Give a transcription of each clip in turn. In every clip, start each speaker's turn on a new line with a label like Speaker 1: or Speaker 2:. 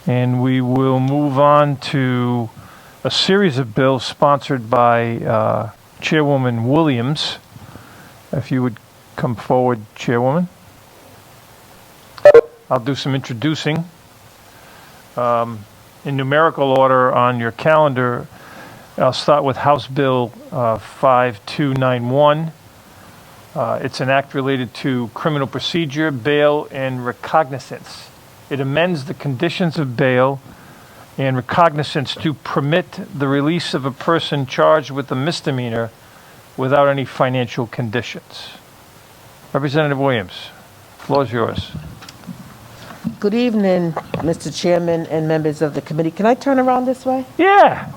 Speaker 1: And we will move on to a series of bills sponsored by Chairwoman Williams. If you would come forward, Chairwoman. I'll do some introducing. In numerical order on your calendar, I'll start with House Bill 5291. It's an act related to criminal procedure, bail, and recognizance. It amends the conditions of bail and recognizance to permit the release of a person charged with a misdemeanor without any financial conditions. Representative Williams, the floor is yours.
Speaker 2: Good evening, Mr. Chairman and members of the committee. Can I turn around this way?
Speaker 1: Yeah.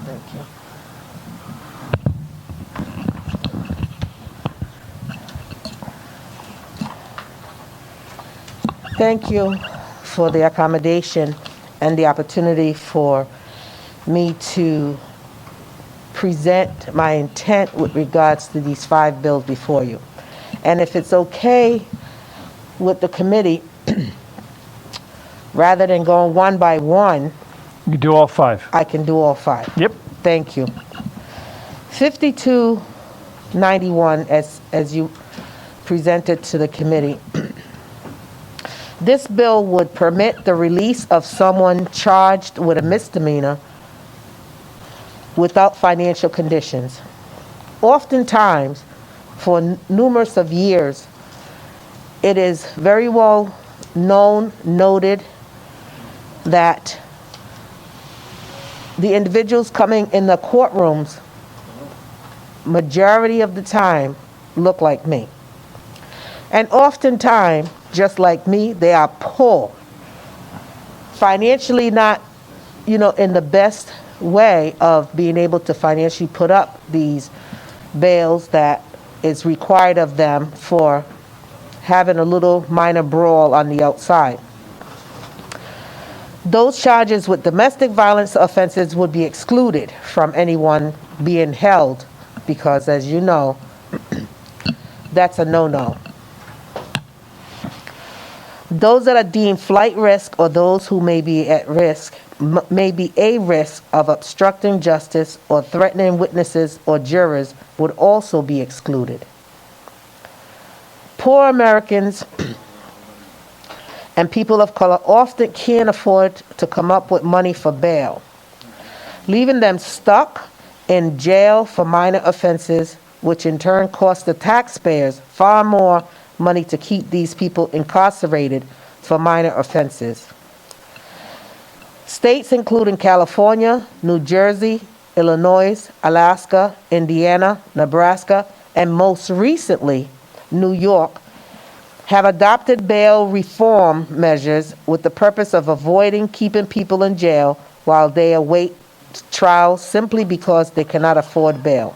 Speaker 2: Thank you. Thank you for the accommodation and the opportunity for me to present my intent with regards to these 5 bills before you. And if it's okay with the committee, rather than going one by one,
Speaker 1: You do all 5.
Speaker 2: I can do all 5.
Speaker 1: Yep.
Speaker 2: Thank you. 5291, as you presented to the committee. This bill would permit the release of someone charged with a misdemeanor without financial conditions. Oftentimes, for numerous of years, it is very well known, noted, that the individuals coming in the courtrooms, majority of the time, look like me. And oftentimes, just like me, they are poor. Financially not, in the best way of being able to financially put up these bails that is required of them for having a little minor brawl on the outside. Those charges with domestic violence offenses would be excluded from anyone being held because, as you know, that's a no-no. Those that are deemed flight risk or those who may be at risk, may be a risk of obstructing justice or threatening witnesses or jurors would also be excluded. Poor Americans and people of color often can't afford to come up with money for bail, leaving them stuck in jail for minor offenses, which in turn costs the taxpayers far more money to keep these people incarcerated for minor offenses. States including California, New Jersey, Illinois, Alaska, Indiana, Nebraska, and most recently, New York, have adopted bail reform measures with the purpose of avoiding keeping people in jail while they await trial simply because they cannot afford bail.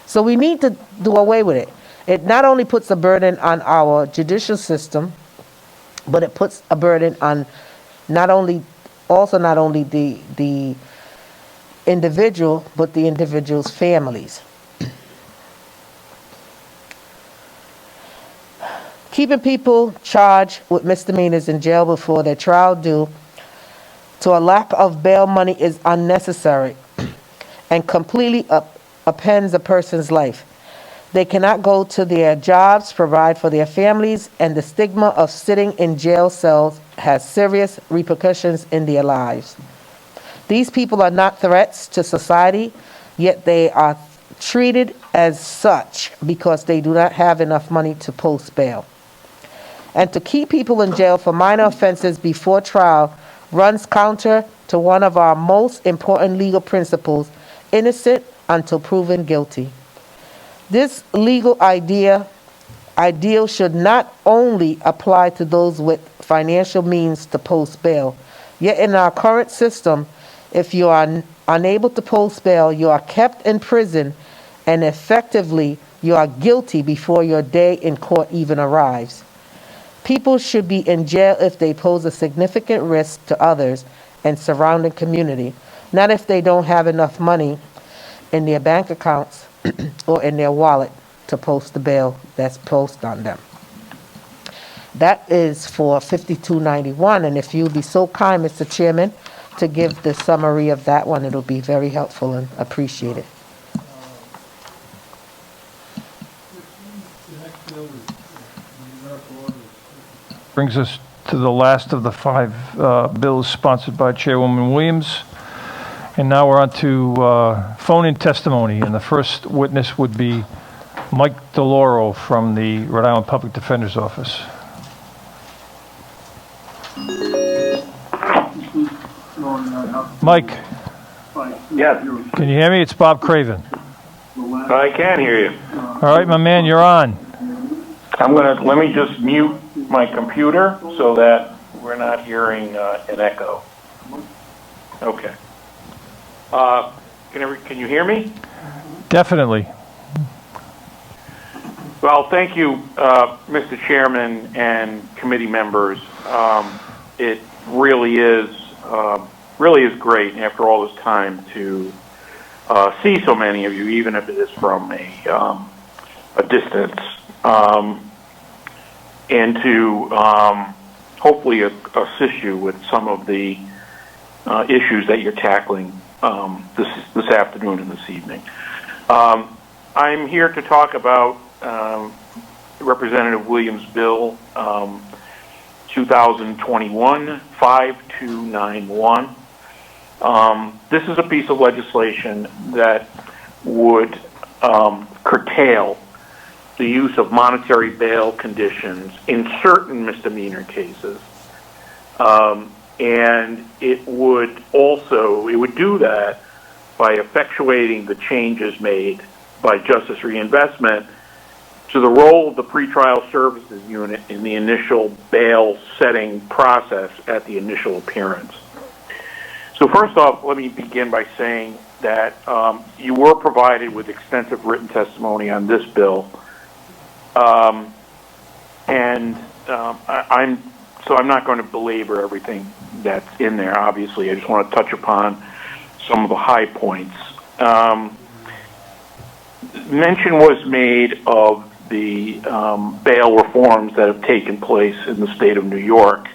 Speaker 2: So we need to do away with it. It not only puts a burden on our judicial system, but it puts a burden on not only the individual, but the individual's families. Keeping people charged with misdemeanors in jail before their trial due to a lack of bail money is unnecessary and completely upends a person's life. They cannot go to their jobs, provide for their families, and the stigma of sitting in jail cells has serious repercussions in their lives. These people are not threats to society, yet they are treated as such because they do not have enough money to post bail. And to keep people in jail for minor offenses before trial runs counter to one of our most important legal principles, innocent until proven guilty. This legal ideal should not only apply to those with financial means to post bail, yet in our current system, if you are unable to post bail, you are kept in prison and effectively you are guilty before your day in court even arrives. People should be in jail if they pose a significant risk to others and surrounding community, not if they don't have enough money in their bank accounts or in their wallet to post the bail that's posted on them. That is for 5291, and if you'll be so kind, Mr. Chairman, to give the summary of that one, it'll be very helpful and appreciated.
Speaker 1: Brings us to the last of the 5 bills sponsored by Chairwoman Williams. And now we're on to phone-in testimony, and the first witness would be Mike DeLauro from the Rhode Island Public Defender's Office. Mike.
Speaker 3: Yes.
Speaker 1: Can you hear me? It's Bob Craven.
Speaker 3: I can hear you.
Speaker 1: All right, my man, you're on.
Speaker 3: Let me just mute my computer so that we're not hearing an echo. Okay. Can you hear me?
Speaker 1: Definitely.
Speaker 3: Well, thank you, Mr. Chairman and committee members. It really is great after all this time to see so many of you, even if it is from a distance, and to hopefully assist you with some of the issues that you're tackling this afternoon and this evening. I'm here to talk about Representative Williams' bill 2021-5291. This is a piece of legislation that would curtail the use of monetary bail conditions in certain misdemeanor cases. And it would do that by effectuating the changes made by Justice Reinvestment to the role of the pretrial services unit in the initial bail setting process at the initial appearance. So first off, let me begin by saying that you were provided with extensive written testimony on this bill. I'm not going to belabor everything that's in there, obviously. I just want to touch upon some of the high points. Mention was made of the bail reforms that have taken place in the state of New York.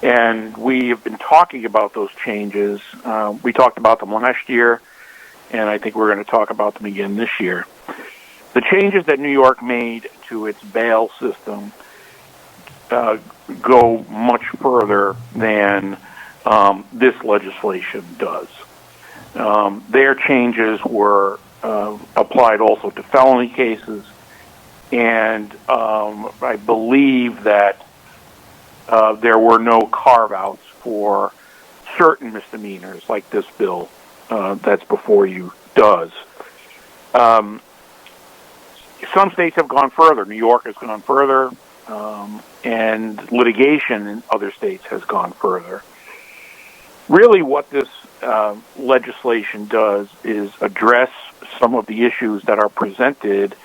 Speaker 3: And we have been talking about those changes. We talked about them last year, and I think we're going to talk about them again this year. The changes that New York made to its bail system go much further than this legislation does. Their changes were applied also to felony cases, and I believe that there were no carve-outs for certain misdemeanors like this bill that's before you does. Some states have gone further. New York has gone further, and litigation in other states has gone further. Really what this legislation does is address some of the issues that are presented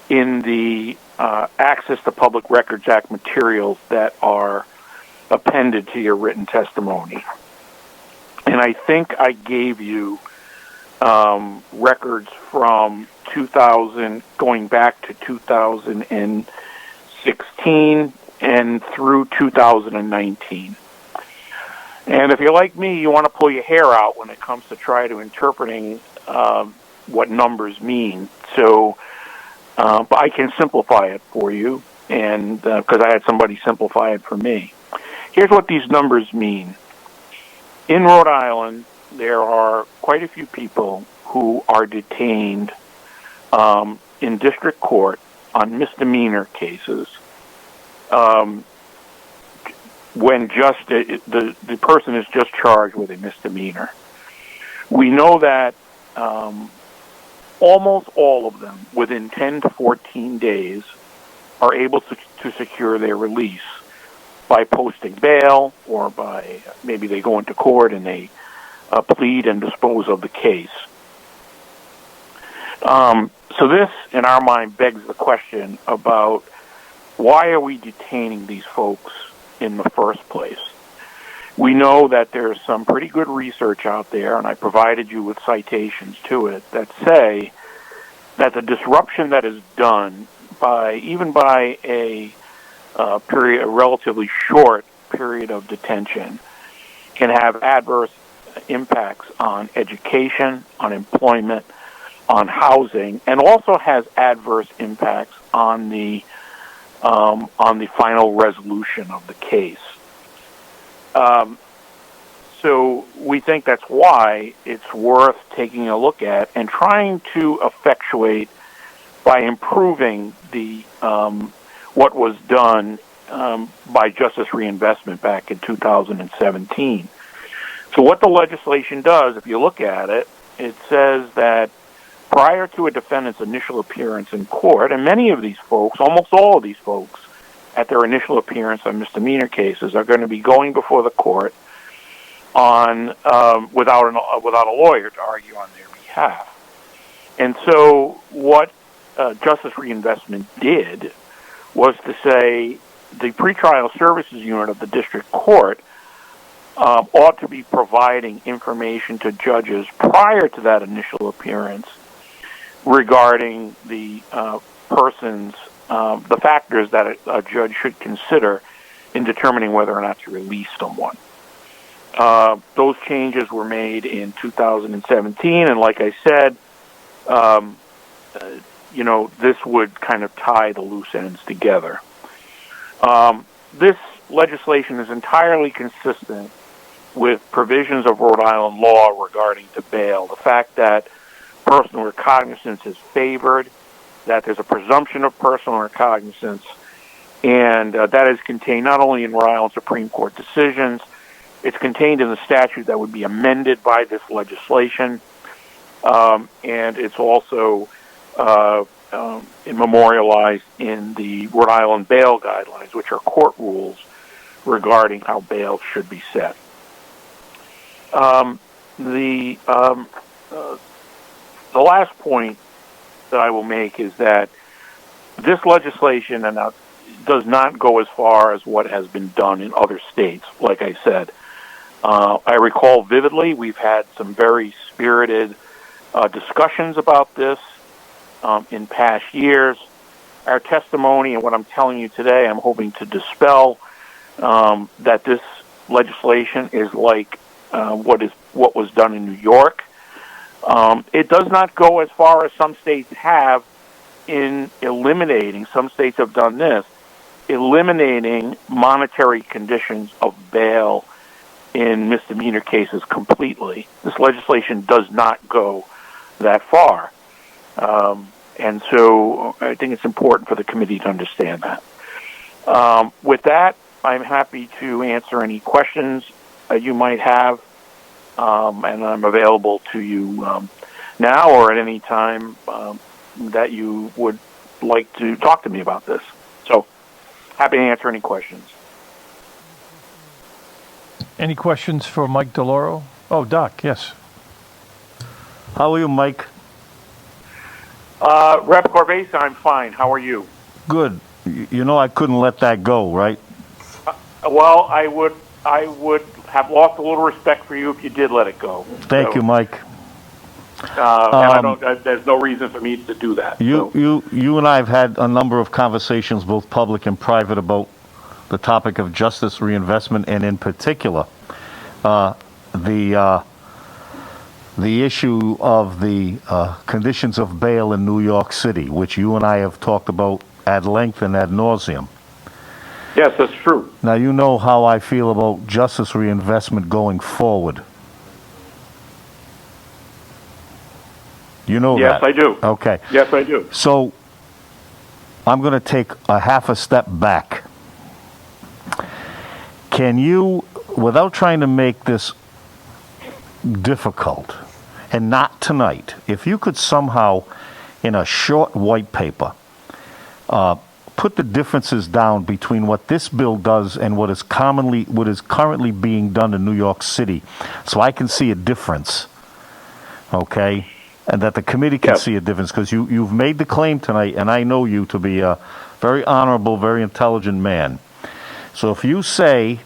Speaker 3: in the Access to Public Records Act materials that are appended to your written testimony. And I think I gave you records from 2000, going back to 2016 and through 2019. And if you're like me, you want to pull your hair out when it comes to try to interpreting what numbers mean. So, but I can simplify it for you, and because I had somebody simplify it for me. Here's what these numbers mean. In Rhode Island, there are quite a few people who are detained in district court on misdemeanor cases when just the person is just charged with a misdemeanor. We know that almost all of them, within 10 to 14 days, are able to secure their release by posting bail, or by maybe they go into court and they plead and dispose of the case. So this, in our mind, begs the question about why are we detaining these folks in the first place? We know that there's some pretty good research out there, and I provided you with citations to it, that say that the disruption that is done by a a relatively short period of detention can have adverse impacts on education, on employment, on housing, and also has adverse impacts on the final resolution of the case. So we think that's why it's worth taking a look at and trying to effectuate by improving the what was done by Justice Reinvestment back in 2017. So what the legislation does, if you look at it, it says that prior to a defendant's initial appearance in court, and many of these folks, almost all of these folks, at their initial appearance on misdemeanor cases are going to be going before the court on without a lawyer to argue on their behalf. And so what Justice Reinvestment did was to say the pretrial services unit of the district court ought to be providing information to judges prior to that initial appearance regarding the person's the factors that a judge should consider in determining whether or not to release someone. Those changes were made in 2017, and like I said, this would kind of tie the loose ends together. This legislation is entirely consistent with provisions of Rhode Island law regarding to bail. The fact that personal recognizance is favored, that there's a presumption of personal recognizance, and that is contained not only in Rhode Island Supreme Court decisions, it's contained in the statute that would be amended by this legislation, and it's also memorialized in the Rhode Island bail guidelines, which are court rules regarding how bail should be set. The last point that I will make is that this legislation does not go as far as what has been done in other states. Like I said, I recall vividly we've had some very spirited discussions about this in past years. Our testimony and what I'm telling you today, I'm hoping to dispel that this legislation is like what was done in New York. It does not go as far as some states have in eliminating, some states have done this, eliminating monetary conditions of bail in misdemeanor cases completely. This legislation does not go that far. And so I think it's important for the committee to understand that. With that, I'm happy to answer any questions you might have, and I'm available to you now or at any time that you would like to talk to me about this. So happy to answer any questions.
Speaker 1: Any questions for Mike DeLauro? Oh, Doc, yes.
Speaker 4: How are you, Mike?
Speaker 3: Rep. Corvesa, I'm fine. How are you?
Speaker 4: Good. You know I couldn't let that go, right?
Speaker 3: Well, I would have lost a little respect for you if you did let it go.
Speaker 4: Thank you, Mike.
Speaker 3: And there's no reason for me to do that.
Speaker 4: You and I have had a number of conversations, both public and private, about the topic of justice reinvestment, and in particular, the issue of the conditions of bail in New York City, which you and I have talked about ad length and ad nauseum.
Speaker 3: Yes, that's true.
Speaker 4: Now, you know how I feel about justice reinvestment going forward. You know that?
Speaker 3: Yes, I do.
Speaker 4: Okay.
Speaker 3: Yes, I do.
Speaker 4: So, I'm going to take a half a step back. Can you, without trying to make this difficult, and not tonight, if you could somehow, in a short white paper, put the differences down between what this bill does and what is currently being done in New York City, so I can see a difference, okay, and that the committee can see a difference, because you've made the claim tonight, and I know you to be a very honorable, very intelligent man. So if you say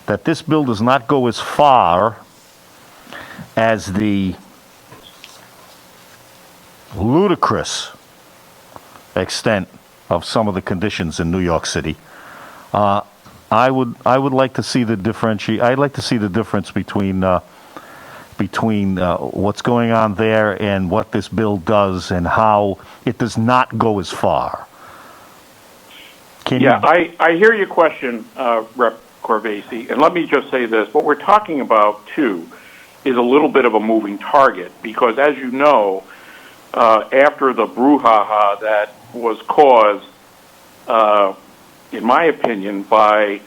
Speaker 4: that this bill does not go as far as the ludicrous extent of some of the conditions in New York City, I would like to see the I'd like to see the difference between what's going on there and what this bill does and how it does not go as far.
Speaker 3: I hear your question, Rep. Corvese, and let me just say this. What we're talking about, too, is a little bit of a moving target because, as you know, after the brouhaha that was caused, in my opinion, by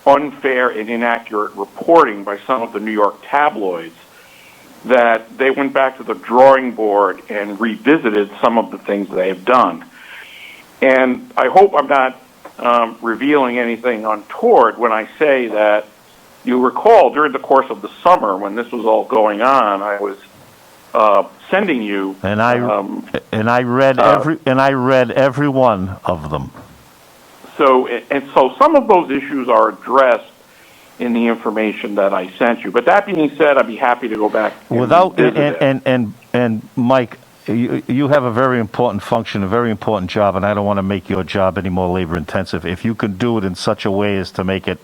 Speaker 3: unfair and inaccurate reporting by some of the New York tabloids, that they went back to the drawing board and revisited some of the things they have done. And I hope I'm not revealing anything untoward when I say that you recall during the course of the summer when this was all going on, I was sending you
Speaker 4: and I read every one of them.
Speaker 3: So some of those issues are addressed in the information that I sent you. But that being said, I'd be happy to go back
Speaker 4: and Mike, you have a very important function, a very important job, and I don't want to make your job any more labor intensive. If you can do it in such a way as to make it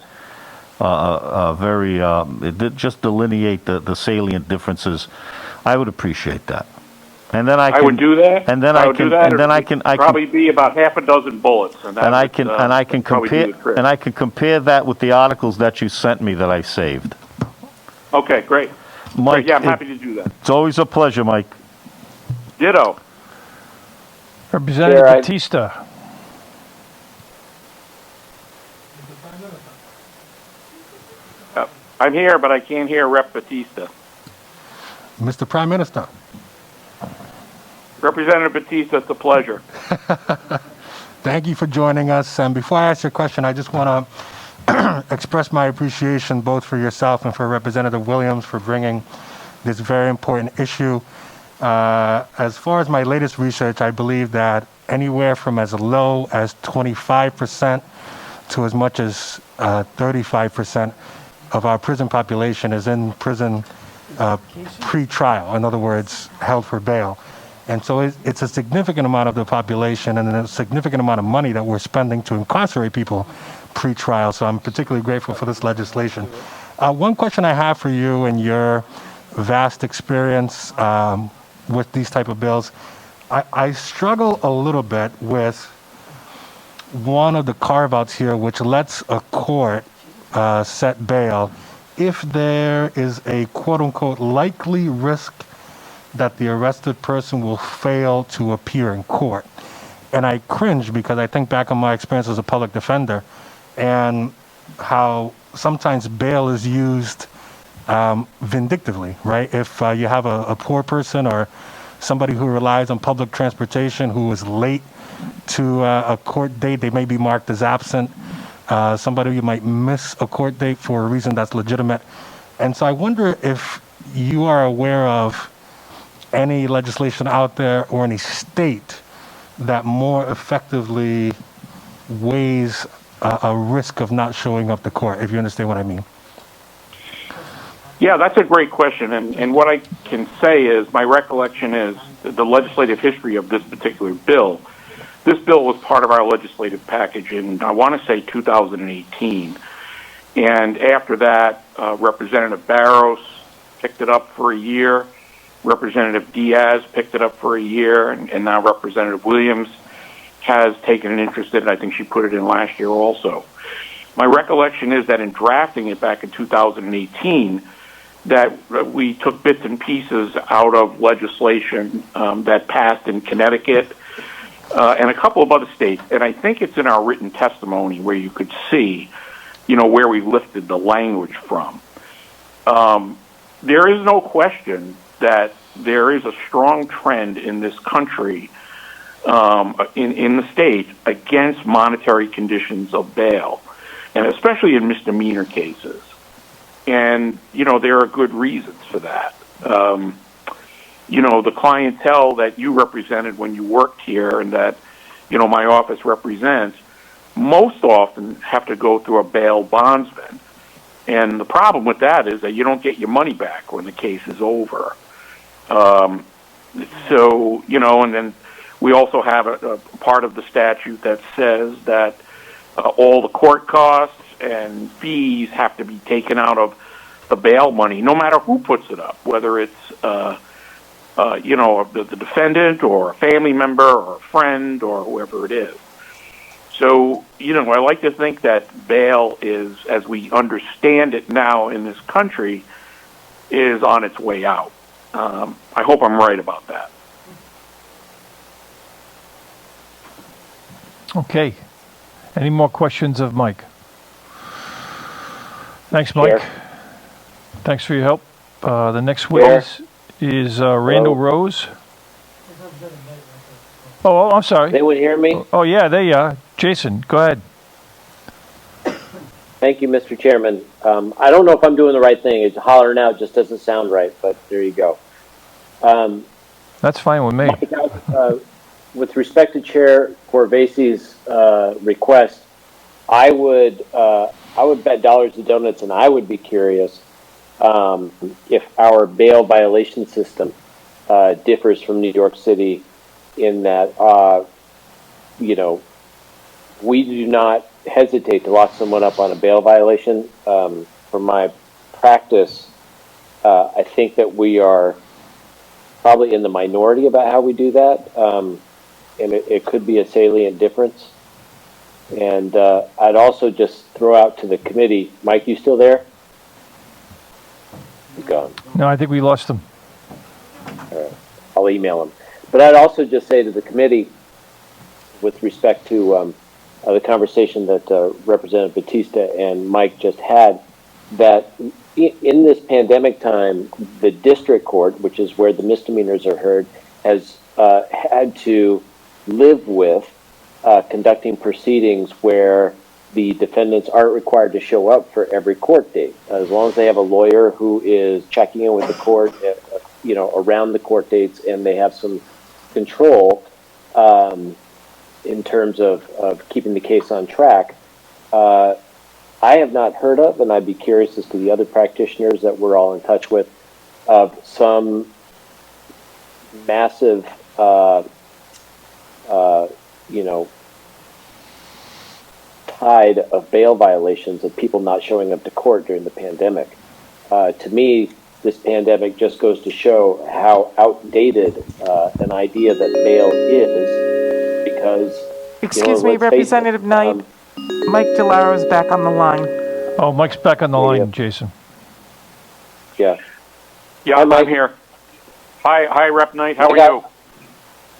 Speaker 4: just delineate the salient differences, I would appreciate that. And then I would
Speaker 3: do that.
Speaker 4: And then I can
Speaker 3: probably be about half a dozen bullets, and
Speaker 4: I can compare that with the articles that you sent me that I saved.
Speaker 3: Okay, great.
Speaker 4: Mike,
Speaker 3: yeah, I'm happy to do that.
Speaker 4: It's always a pleasure, Mike.
Speaker 3: Ditto.
Speaker 1: Representative Batista.
Speaker 3: I'm here, but I can't hear Rep. Batista.
Speaker 5: Mr. Prime Minister.
Speaker 3: Representative Batista, it's a pleasure.
Speaker 5: Thank you for joining us. And before I ask your question, I just want to express my appreciation both for yourself and for Representative Williams for bringing this very important issue. As far as my latest research, I believe that anywhere from as low as 25% to as much as 35% of our prison population is in prison pre-trial, in other words, held for bail. And so it's a significant amount of the population and a significant amount of money that we're spending to incarcerate people pre-trial. So I'm particularly grateful for this legislation. One question I have for you and your vast experience with these type of bills, I struggle a little bit with one of the carve-outs here, which lets a court set bail if there is a quote-unquote likely risk that the arrested person will fail to appear in court. And I cringe because I think back on my experience as a public defender and how sometimes bail is used vindictively, right? If you have a poor person or somebody who relies on public transportation who is late to a court date, they may be marked as absent. Somebody who might miss a court date for a reason that's legitimate. And so I wonder if you are aware of any legislation out there or any state that more effectively weighs a risk of not showing up to court, if you understand what I mean.
Speaker 3: Yeah, that's a great question. And what I can say is my recollection is the legislative history of this particular bill. This bill was part of our legislative package in, I want to say, 2018. And after that, Representative Barros picked it up for a year. Representative Diaz picked it up for a year. And now Representative Williams has taken an interest in it. I think she put it in last year also. My recollection is that in drafting it back in 2018, that we took bits and pieces out of legislation that passed in Connecticut and a couple of other states. And I think it's in our written testimony where you could see, where we lifted the language from. There is no question that there is a strong trend in this country, in the state, against monetary conditions of bail, and especially in misdemeanor cases. And, there are good reasons for that. The clientele that you represented when you worked here and that, my office represents, most often have to go through a bail bondsman. And the problem with that is that you don't get your money back when the case is over. And then we also have a part of the statute that says that all the court costs and fees have to be taken out of the bail money, no matter who puts it up, whether it's the defendant or a family member or a friend or whoever it is. So, I like to think that bail is, as we understand it now in this country, is on its way out. I hope I'm right about that.
Speaker 1: Okay. Any more questions of Mike? Thanks, Mike.
Speaker 6: Chair.
Speaker 1: Thanks for your help. The next witness is Randall Rose. Oh, I'm sorry.
Speaker 6: They would hear me?
Speaker 1: Oh, yeah, there you are. Jason, go ahead.
Speaker 6: Thank you, Mr. Chairman. I don't know if I'm doing the right thing. It's hollering out just doesn't sound right, but there you go.
Speaker 1: That's fine with me.
Speaker 6: Mike, with respect to Chair Corvasi's request, I would bet dollars to donuts, and I would be curious if our bail violation system differs from New York City in that, we do not hesitate to lock someone up on a bail violation. From my practice, I think that we are probably in the minority about how we do that, and it could be a salient difference. And I'd also just throw out to the committee, Mike, you still there? He's gone.
Speaker 1: No, I think we lost him.
Speaker 6: All right. I'll email him. But I'd also just say to the committee, with respect to the conversation that Representative Batista and Mike just had, that in this pandemic time, the district court, which is where the misdemeanors are heard, has had to live with conducting proceedings where the defendants aren't required to show up for every court date. As long as they have a lawyer who is checking in with the court, around the court dates, and they have some control in terms of keeping the case on track. I have not heard of, and I'd be curious as to the other practitioners that we're all in touch with, of some massive, tide of bail violations of people not showing up to court during the pandemic. To me, this pandemic just goes to show how outdated an idea that bail is, because...
Speaker 7: Excuse me, Representative Knight. Mike DeLauro is back on the line.
Speaker 1: Oh, Mike's back on the line, Jason.
Speaker 6: Yeah.
Speaker 3: Yeah,
Speaker 6: Hi, Mike.
Speaker 3: I'm here. Hi, Rep Knight. How are you?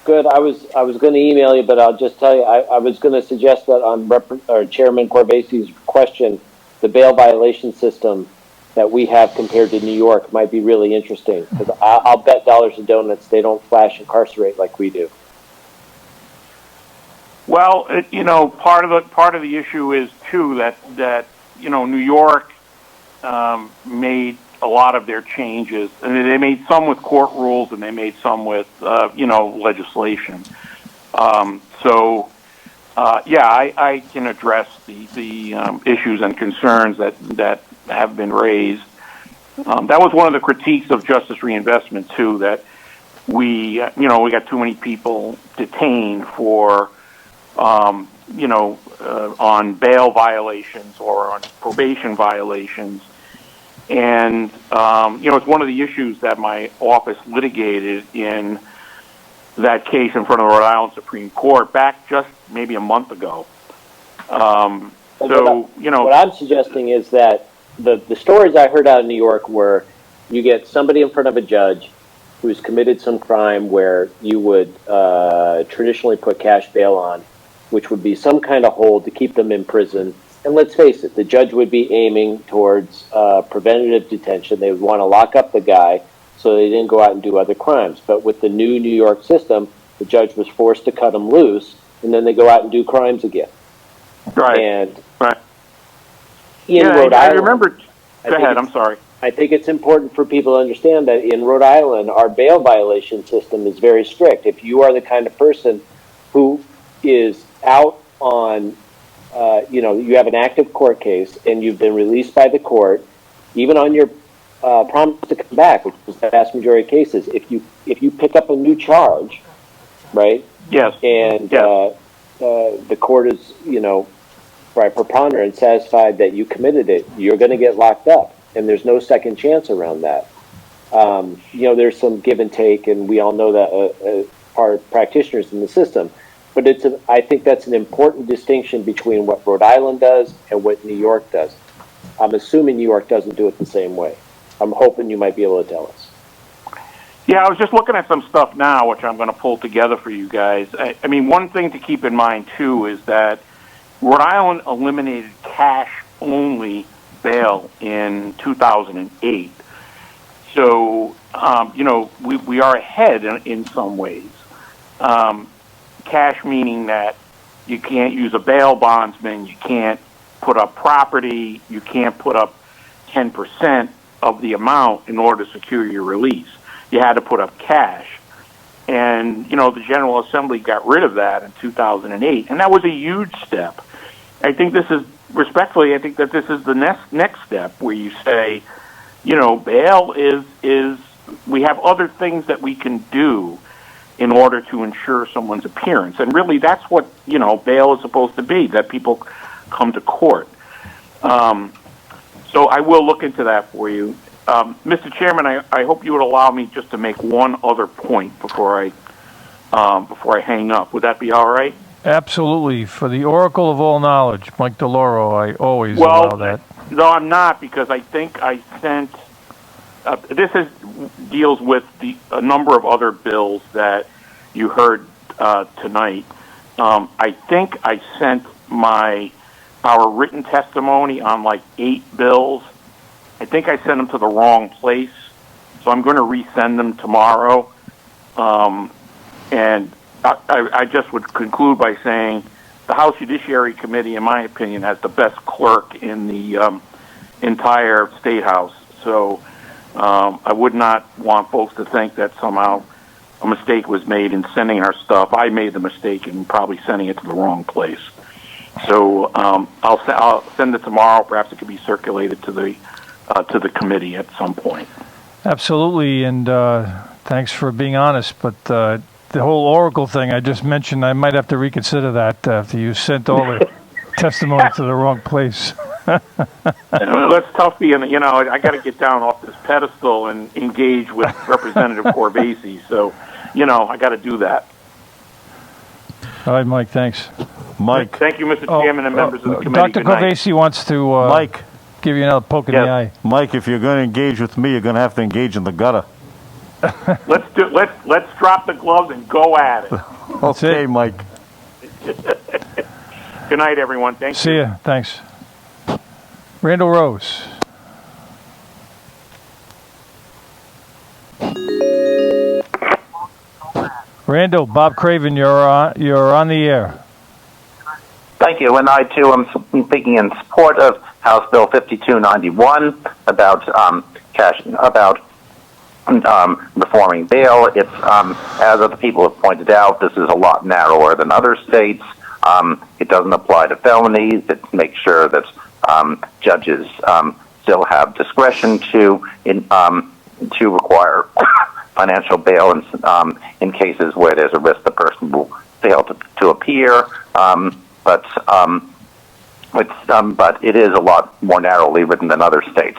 Speaker 6: Good. I was going to email you, but I'll just tell you, I was going to suggest that on Chairman Corvasi's question, the bail violation system that we have compared to New York might be really interesting, because I'll bet dollars and donuts they don't flash incarcerate like we do.
Speaker 3: Well, part of the issue is too that New York made a lot of their changes, and they made some with court rules, and they made some with legislation. I can address the issues and concerns that have been raised. That was one of the critiques of justice reinvestment too, that we got too many people detained for on bail violations or on probation violations. And, it's one of the issues that my office litigated in that case in front of the Rhode Island Supreme Court back just maybe a month ago.
Speaker 6: What I'm suggesting is that the stories I heard out of New York were you get somebody in front of a judge who's committed some crime where you would traditionally put cash bail on, which would be some kind of hold to keep them in prison. And let's face it, the judge would be aiming towards preventative detention. They would want to lock up the guy so they didn't go out and do other crimes. But with the new New York system, the judge was forced to cut them loose, and then they go out and do crimes again.
Speaker 3: Right.
Speaker 6: And
Speaker 3: right.
Speaker 6: In Rhode Island,
Speaker 3: I remember. Go ahead. I'm sorry.
Speaker 6: I think it's important for people to understand that in Rhode Island, our bail violation system is very strict. If you are the kind of person who is out on, you have an active court case and you've been released by the court, even on your promise to come back, which is the vast majority of cases, if you pick up a new charge, right?
Speaker 3: Yes.
Speaker 6: And
Speaker 3: yes.
Speaker 6: The court is, by preponderance satisfied that you committed it, you're going to get locked up, and there's no second chance around that. There's some give and take, and we all know that are practitioners in the system. But I think that's an important distinction between what Rhode Island does and what New York does. I'm assuming New York doesn't do it the same way. I'm hoping you might be able to tell us.
Speaker 3: Yeah, I was just looking at some stuff now, which I'm going to pull together for you guys. I mean, one thing to keep in mind, too, is that Rhode Island eliminated cash-only bail in 2008. So, we are ahead in some ways. Cash meaning that you can't use a bail bondsman, you can't put up property, you can't put up 10% of the amount in order to secure your release. You had to put up cash. And, the General Assembly got rid of that in 2008, and that was a huge step. I think that this is the next step where you say, bail is we have other things that we can do in order to ensure someone's appearance. And really that's what, bail is supposed to be, that people come to court. So I will look into that for you. Mr. Chairman, I hope you would allow me just to make one other point before I hang up. Would that be all right?
Speaker 1: Absolutely. For the oracle of all knowledge, Mike DeLauro, I always allow that.
Speaker 3: No, I'm not, because I think I sent... deals with a number of other bills that you heard tonight. I think I sent our written testimony on like 8 bills. I think I sent them to the wrong place, so I'm going to resend them tomorrow. And I just would conclude by saying the House Judiciary Committee, in my opinion, has the best clerk in the entire State House. So I would not want folks to think that somehow a mistake was made in sending our stuff. I made the mistake in probably sending it to the wrong place. So I'll send it tomorrow. Perhaps it could be circulated to the committee at some point.
Speaker 1: Absolutely, and thanks for being honest. But the whole Oracle thing I just mentioned, I might have to reconsider that after you sent all the testimony to the wrong place.
Speaker 3: That's tough being, I got to get down off this pedestal and engage with Representative Corbasi. So, I got to do that.
Speaker 1: All right, Mike, thanks.
Speaker 4: Mike.
Speaker 3: Thank you, Mr. Chairman and members of the committee.
Speaker 1: Dr. Corbasi wants to
Speaker 4: Mike.
Speaker 1: Give you another poke in the eye.
Speaker 4: Mike, if you're going to engage with me, you're going to have to engage in the gutter.
Speaker 3: Let's drop the gloves and go at it.
Speaker 4: Okay, Mike.
Speaker 3: Good night, everyone. Thank you.
Speaker 1: See ya. Thanks. Randall Rose. Randall, Bob Craven, you're on the air.
Speaker 8: Thank you. And I too am speaking in support of House Bill 5291 about reforming bail. It's as other people have pointed out, this is a lot narrower than other states. It doesn't apply to felonies. It makes sure that judges still have discretion to require financial bail in cases where there's a risk the person will fail to appear. But it is a lot more narrowly written than other states.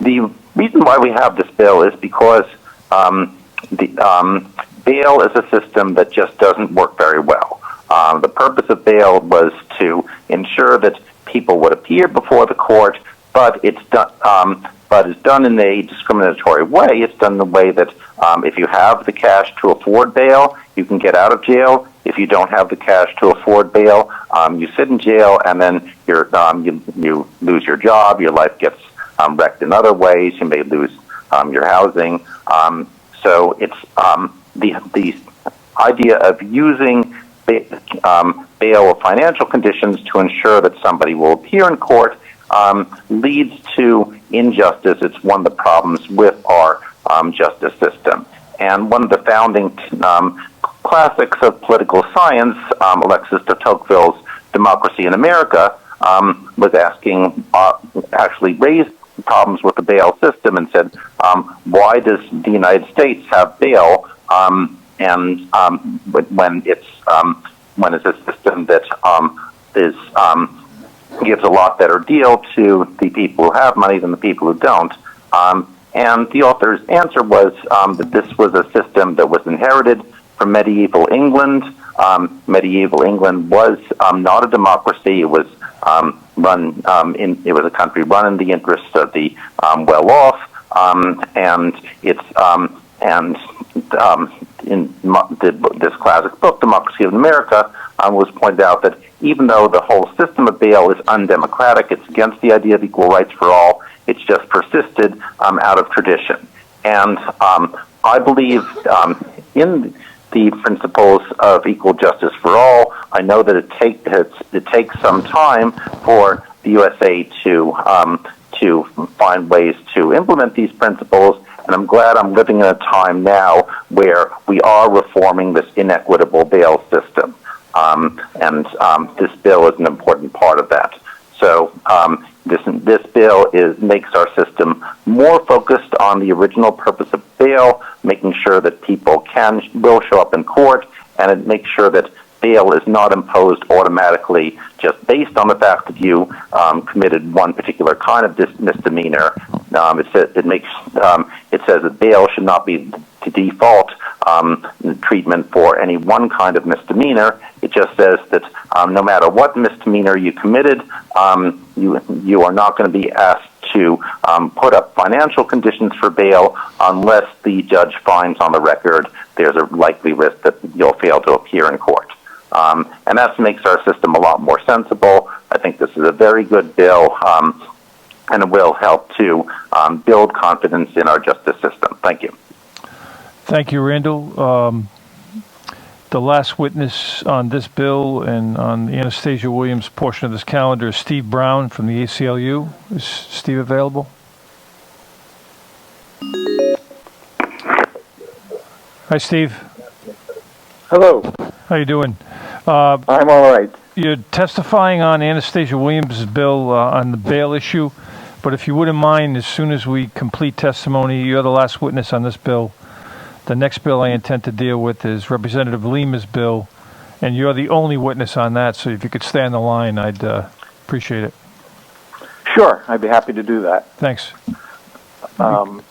Speaker 8: The reason why we have this bill is because bail is a system that just doesn't work very well. The purpose of bail was to ensure that people would appear before the court, but it's done in a discriminatory way. It's done in the way that if you have the cash to afford bail, you can get out of jail. If you don't have the cash to afford bail, you sit in jail, and then you lose your job. Your life gets wrecked in other ways. You may lose your housing. So it's the idea of using bail or financial conditions to ensure that somebody will appear in court leads to injustice. It's one of the problems with our justice system. And one of the founding classics of political science, Alexis de Tocqueville's Democracy in America, was actually raised problems with the bail system and said, why does the United States have bail when it's a system that gives a lot better deal to the people who have money than the people who don't. And the author's answer was that this was a system that was inherited from medieval England. Medieval England was not a democracy. It was it was a country run in the interests of the well-off, and it's this classic book, Democracy of America, was pointed out that even though the whole system of bail is undemocratic, it's against the idea of equal rights for all. It's just persisted out of tradition, and I believe in the principles of equal justice for all. I know that it takes some time for the USA to find ways to implement these principles, and I'm glad I'm living in a time now where we are reforming this inequitable bail system, and this bill is an important part of that. So this bill makes our system more focused on the original purpose of bail, making sure that people will show up in court, and it makes sure that bail is not imposed automatically just based on the fact that you committed one particular kind of misdemeanor. It says that bail should not be the default treatment for any one kind of misdemeanor. It just says that no matter what misdemeanor you committed, you are not going to be asked to put up financial conditions for bail unless the judge finds on the record there's a likely risk that you'll fail to appear in court. And that makes our system a lot more sensible. I think this is a very good bill, and it will help to build confidence in our justice system. Thank you.
Speaker 1: Thank you, Randall. The last witness on this bill and on the Anastasia Williams portion of this calendar is Steve Brown from the ACLU. Is Steve available? Hi, Steve.
Speaker 9: Hello.
Speaker 1: How you doing?
Speaker 9: I'm all right.
Speaker 1: You're testifying on Anastasia Williams' bill on the bail issue, but if you wouldn't mind, as soon as we complete testimony, you're the last witness on this bill. The next bill I intend to deal with is Representative Lima's bill, and you're the only witness on that, so if you could stay on the line, I'd appreciate it.
Speaker 9: Sure, I'd be happy to do that.
Speaker 1: Thanks.
Speaker 9: On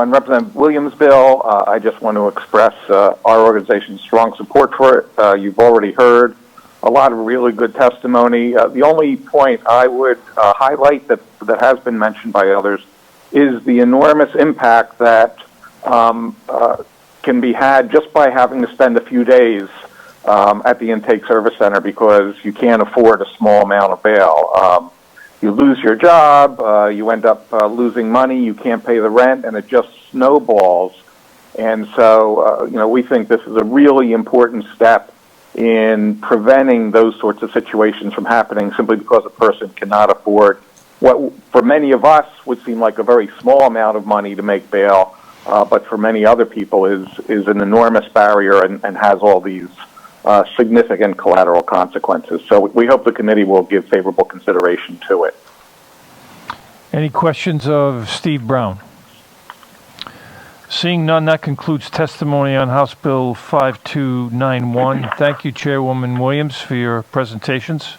Speaker 9: Representative Williams' bill, I just want to express our organization's strong support for it. You've already heard a lot of really good testimony. The only point I would highlight that has been mentioned by others is the enormous impact that can be had just by having to spend a few days at the intake service center because you can't afford a small amount of bail. You lose your job, you end up losing money, you can't pay the rent, and it just snowballs. And so, we think this is a really important step in preventing those sorts of situations from happening simply because a person cannot afford what, for many of us, would seem like a very small amount of money to make bail, but for many other people is an enormous barrier and has all these significant collateral consequences. So we hope the committee will give favorable consideration to it.
Speaker 1: Any questions of Steve Brown? Seeing none, that concludes testimony on House Bill 5291. Thank you, Chairwoman Williams, for your presentations.